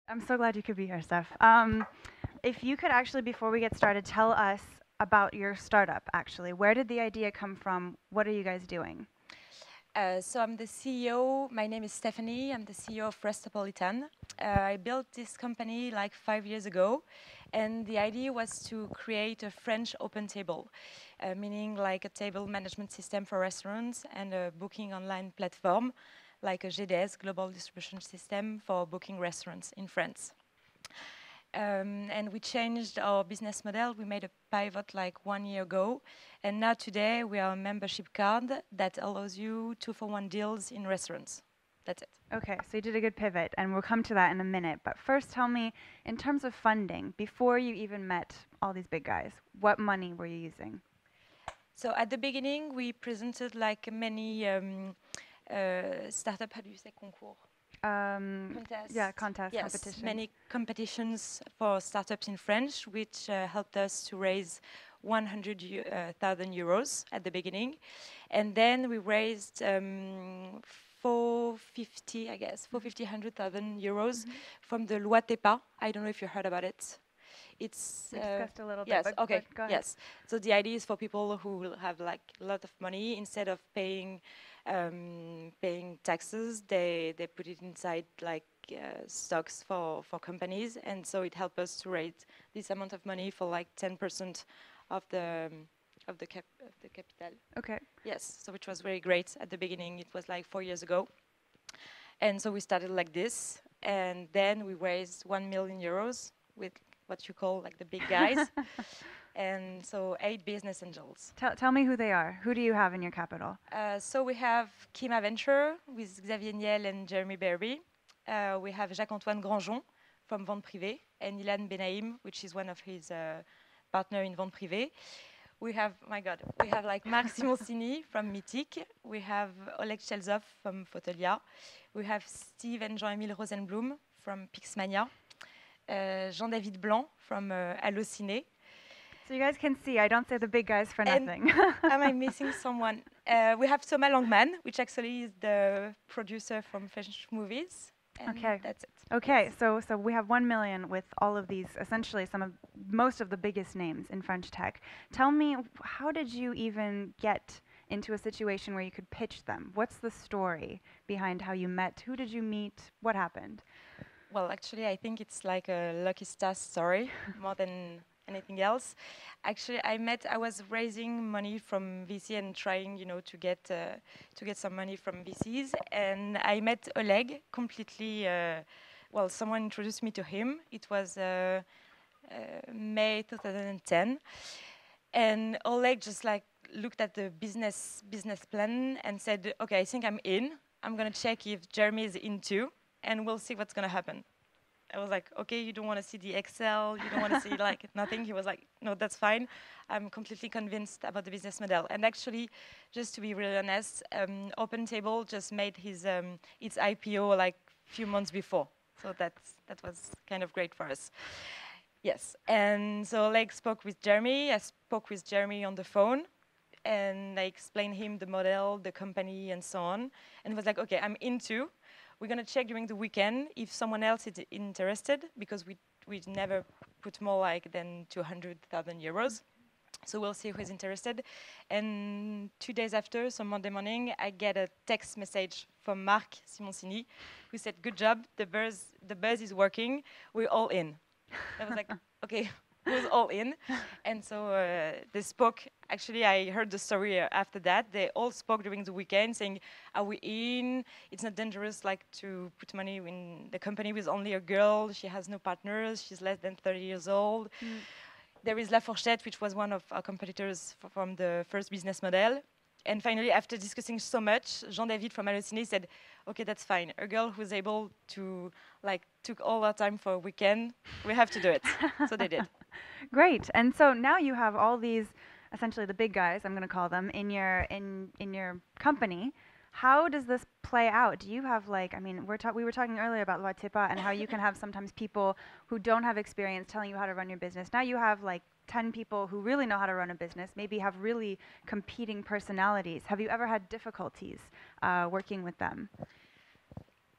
I'm so glad you could be here, Steph. If you could actually, before we get started, tell us about your startup, actually. Where did the idea come from? What are you guys doing? So I'm the CEO. My name is Stephanie. I'm the CEO of Restopolitan. I built this company like 5 years ago, and the idea was to create a French open table, meaning like a table management system for restaurants and a booking online platform, like a GDS, Global Distribution System for booking restaurants in France. And we changed our business model. We made a pivot like 1 year ago. And now today we are a membership card that allows you 2-for-1 deals in restaurants. That's it. Okay, so you did a good pivot, and we'll come to that in a minute. But first, tell me, in terms of funding, before you even met all these big guys, what money were you using? So at the beginning, we presented like many startup, how do you say, concours? Yeah, Contest. contest, Yes, competition. many competitions for startups in French, which helped us to raise 100,000 euros at the beginning. And then we raised 450, I guess, 450, 100,000 euros from the Loi TEPA. I don't know if you heard about it. It's We discussed a little bit, yes, but okay, go ahead. yes. So the idea is for people who will have like a lot of money, instead of paying taxes, they put it inside like stocks for companies, and so it helped us to raise this amount of money for like 10% of the of the capital. Okay. Yes, so which was very great at the beginning. It was like 4 years ago, and so we started like this, and then we raised 1 million euros with what you call like the big guys, and so 8 business angels. Tell me who they are. Who do you have in your capital? So we have Kima Venture with Xavier Niel and Jeremy Berby. We have Jacques-Antoine Grandjean from Vente Privée, and Ilan Benaim, which is one of his partner in Vente Privée. We have, my God, we have like Marc Simoncini from Mythique. We have Oleg Chelzov from Fotelia. We have Steve and Jean-Emile Rosenblum from Pixmania. Jean-David Blanc from Allociné. So you guys can see, I don't say the big guys for And nothing. am I missing someone? We have Thomas Langman, which actually is the producer from French movies. And Okay. that's it. Okay, Yes. so we have 1 million with all of these, essentially most of the biggest names in French tech. Tell me, how did you even get into a situation where you could pitch them? What's the story behind how you met? Who did you meet? What happened? Well, actually, I think it's like a lucky star story more than anything else. Actually, I was raising money from VC and trying, to get some money from VCs, and I met Oleg completely. Well, someone introduced me to him. It was May 2010, and Oleg just like looked at the business plan and said, "Okay, I think I'm in. I'm gonna check if Jeremy is in too, and we'll see what's gonna happen." I was like, "Okay, you don't want to see the Excel, you don't want to see like nothing." He was like, "No, that's fine. I'm completely convinced about the business model." And actually, just to be really honest, OpenTable just made its IPO like few months before, so that was kind of great for us. Yes, and so Oleg spoke with Jeremy. I spoke with Jeremy on the phone, and I explained him the model, the company, and so on. And he was like, "Okay, I'm into. We're gonna check during the weekend if someone else is interested, because we never put more like than 200,000 euros. So we'll see who's interested." And 2 days after, so Monday morning, I get a text message from Marc Simoncini, who said, "Good job, the buzz is working. We're all in." I was like, "Okay, who's all in?" And so they spoke. Actually, I heard the story after that. They all spoke during the weekend, saying, "Are we in? It's not dangerous, like to put money in the company with only a girl. She has no partners. She's less than 30 years old." There is La Fourchette, which was one of our competitors from the first business model. And finally, after discussing so much, Jean-David from Allociné said, "Okay, that's fine. A girl who's able to, like, took all our time for a weekend, we have to do it." So they did. Great. And so now you have all these, essentially the big guys, I'm going to call them, in your company. How does this play out? Do you have like, I mean, we were talking earlier about Loi Tipa and how you can have sometimes people who don't have experience telling you how to run your business. Now you have like 10 people who really know how to run a business, maybe have really competing personalities. Have you ever had difficulties working with them?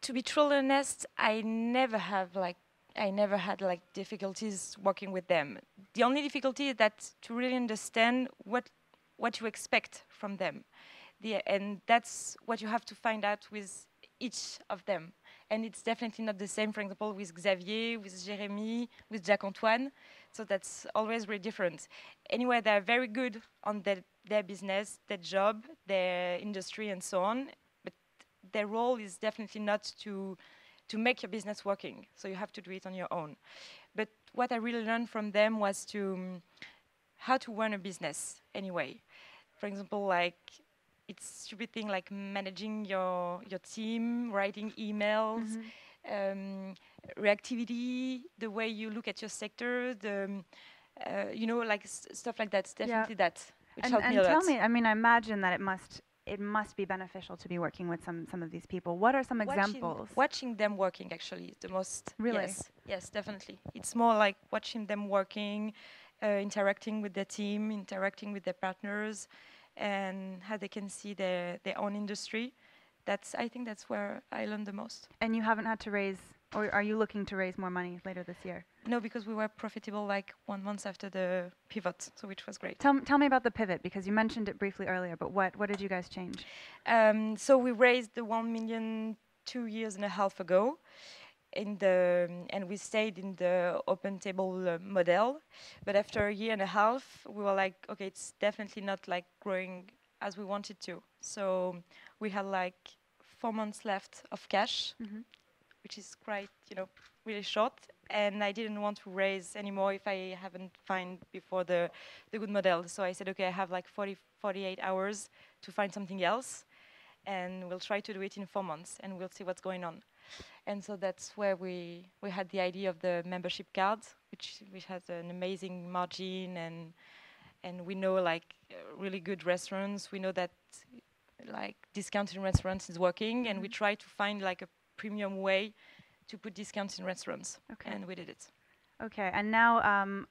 To be truly honest, I never have like I never had like difficulties working with them. The only difficulty is that to really understand what you expect from them, and that's what you have to find out with each of them. And it's definitely not the same, for example, with Xavier, with Jérémy, with Jacques-Antoine. So that's always very different. Anyway, they're very good on their business, their job, their industry, and so on. But their role is definitely not to make your business working. So you have to do it on your own. But what I really learned from them was how to run a business anyway. For example, like it's stupid thing like managing your team, writing emails, reactivity, the way you look at your sector, like stuff like that. It's definitely that, which helped me a And lot. tell me, I mean, I imagine that it must be beneficial to be working with some of these people. What are some examples? Watching them working actually is the most. Really? Yes, definitely. It's more like watching them working, interacting with their team, interacting with their partners, and how they can see their own industry. I think that's where I learned the most. And you haven't had to raise, or are you looking to raise more money later this year? No, because we were profitable like 1 month after the pivot, so which was great. Tell me about the pivot, because you mentioned it briefly earlier, but what did you guys change? So we raised the 1 million 2.5 years ago, and we stayed in the open table model. But after a year and a half, we were like, okay, it's definitely not like growing as we wanted to. So we had like 4 months left of cash, which is quite, really short. And I didn't want to raise anymore if I haven't found before the good model. So I said, okay, I have like 48 hours to find something else, and we'll try to do it in 4 months, and we'll see what's going on. And so that's where we had the idea of the membership card, which has an amazing margin, and we know like really good restaurants. We know that like discounts in restaurants is working, and we try to find like a premium way to put discounts in restaurants, and we did it. Okay, and now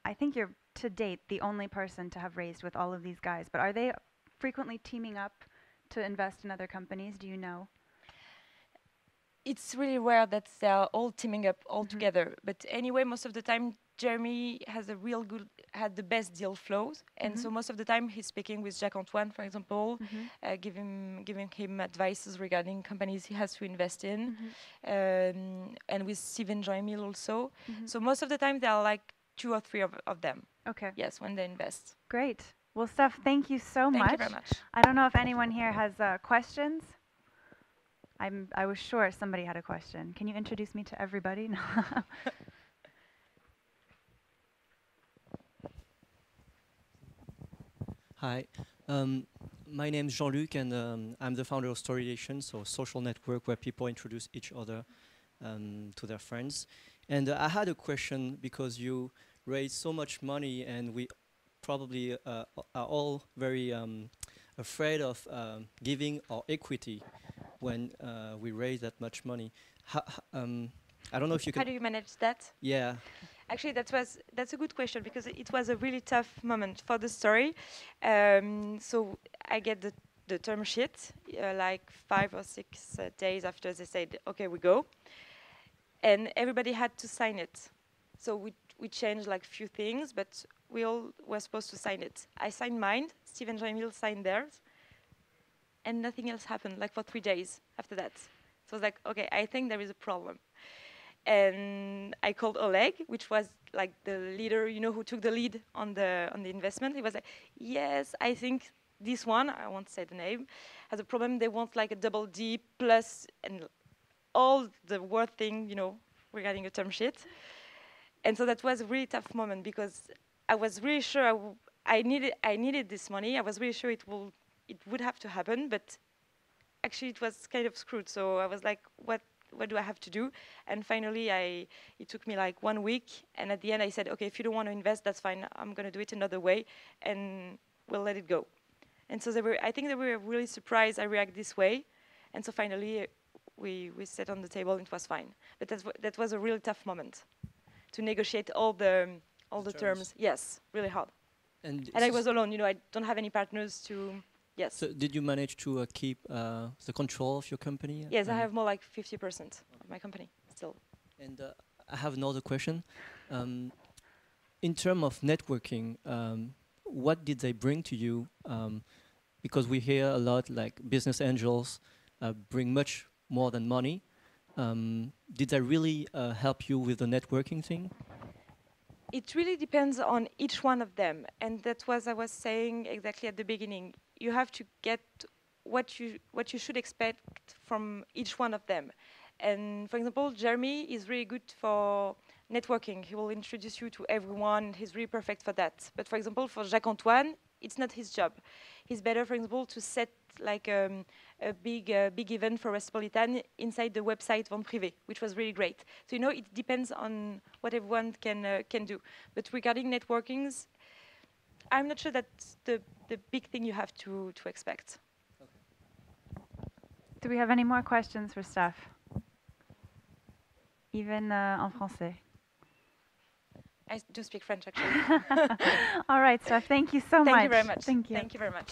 I think you're to date the only person to have raised with all of these guys, but are they frequently teaming up to invest in other companies? Do you know? It's really rare that they are all teaming up all together. But anyway, most of the time, Jeremy had the best deal flows, and so most of the time he's speaking with Jacques-Antoine, for example, giving him advices regarding companies he has to invest in, and with Steven Joymil also. So most of the time there are like 2 or 3 of them. Okay. Yes, when they invest. Great. Well, Steph, thank you so much. Thank you very much. I don't know if anyone here has questions. I was sure somebody had a question. Can you introduce me to everybody? Hi, my name is Jean-Luc, and I'm the founder of Storyation, so a social network where people introduce each other to their friends. And I had a question, because you raise so much money, and we probably are all very afraid of giving our equity when we raise that much money. I don't know if you can... How do you manage that? Yeah. Actually, that's a good question, because it was a really tough moment for the story. So I get the term sheet like 5 or 6 days after they said, okay, we go. And everybody had to sign it. So we changed like few things, but we all were supposed to sign it. I signed mine, Steven Joymil signed theirs, and nothing else happened, like for 3 days after that. So I was like, okay, I think there is a problem. And I called Oleg, which was like the leader, who took the lead on the investment. He was like, yes, I think this one, I won't say the name, has a problem. They want like a double D plus and all the word thing, regarding a term sheet. And so that was a really tough moment, because I was really sure I needed this money. I was really sure it would have to happen, but actually it was kind of screwed. So I was like, what do I have to do? And finally, it took me like 1 week. And at the end, I said, okay, if you don't want to invest, that's fine. I'm going to do it another way, and we'll let it go. And so I think they were really surprised I react this way. And so finally, we sat on the table, and it was fine. But that was a really tough moment to negotiate all the terms. Yes, really hard. And I was alone. I don't have any partners to. Yes. So did you manage to keep the control of your company? Yes, I have more like 50% of my company still. And I have another question. In terms of networking, what did they bring to you? Because we hear a lot like business angels bring much more than money. Did they really help you with the networking thing? It really depends on each one of them, and that's what I was saying exactly at the beginning. You have to get what you should expect from each one of them. And for example, Jeremy is really good for networking. He will introduce you to everyone. He's really perfect for that. But for example, for Jacques-Antoine, it's not his job. He's better, for example, to set like a big event for Restopolitan inside the website Vente Privée, which was really great. So you know, it depends on what everyone can do. But regarding networkings, I'm not sure that's the big thing you have to expect. Do we have any more questions for Steph? Even en français. I do speak French, actually. All right, Steph, thank you so much. Thank you very much. Thank you. Thank you very much.